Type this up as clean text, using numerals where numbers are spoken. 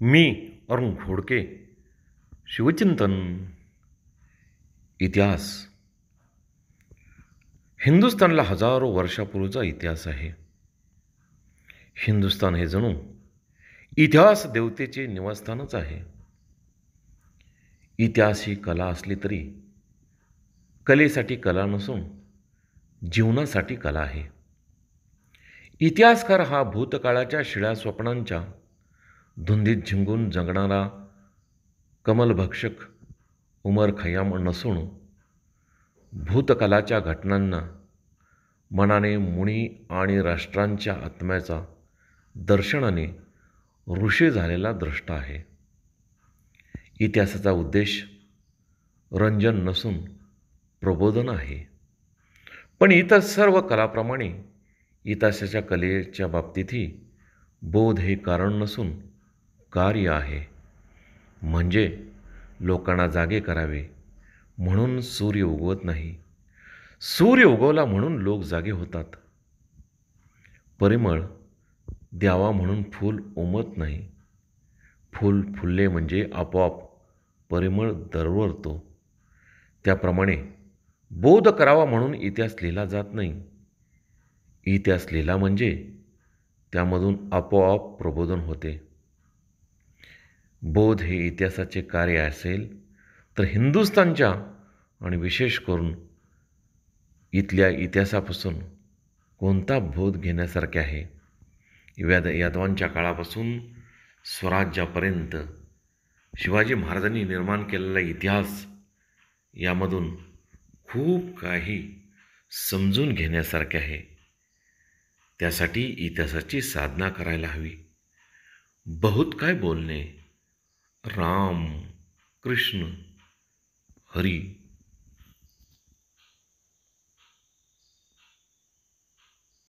मी अरुण खोडके. शिवचिंतन. इतिहास. हिंदुस्थानला हजारो वर्षापूर्वीचा इतिहास आहे. हिंदुस्थान हे जणू इतिहास देवतेचे निवासस्थानच आहे. इतिहास ही कला असली तरी कलेसाठी कला नसून जीवनासाठी कला आहे. इतिहासकार हा भूतकाळाच्या शिळ्या स्वप्नांच्या धुंदीत झिंगून जगणारा कमलभक्षक उमर खय्याम नसून भूतकाळाच्या घटनांना मनाने मुनी आणि राष्ट्रांच्या आत्म्याचा दर्शनाने ऋषी झालेला द्रष्टा आहे. इतिहासाचा उद्देश रंजन नसून प्रबोधन आहे. पण इतर सर्व कलाप्रमाणे इतिहासाच्या कलेच्या बाबतीतही बोध हे कारण नसून कार्य आहे. म्हणजे लोकांना जागे करावे म्हणून सूर्य उगवत नाही, सूर्य उगवला म्हणून लोक जागे होतात. परिमळ द्यावा म्हणून फूल उमत नाही, फूल फुलले म्हणजे आपोआप परिमळ दरवळतो. त्याप्रमाणे बोध करावा म्हणून इतिहास लिहिला जात नाही. इतिहास लिहिला म्हणजे त्यामधून आपोआप प्रबोधन होते. बोध हे इतिहासाचे कार्य असेल तर हिंदुस्थानच्या आणि विशेष करून इथल्या इतिहासापासून कोणता बोध घेण्यासारखे आहे? यादवांच्या काळापासून स्वराज्यापर्यंत शिवाजी महाराजांनी निर्माण केलेला इतिहास, यामधून खूप काही समजून घेण्यासारखे आहे. त्यासाठी इतिहासाची साधना करायला हवी. बहुत काय बोलणे. राम, कृष्ण, हरी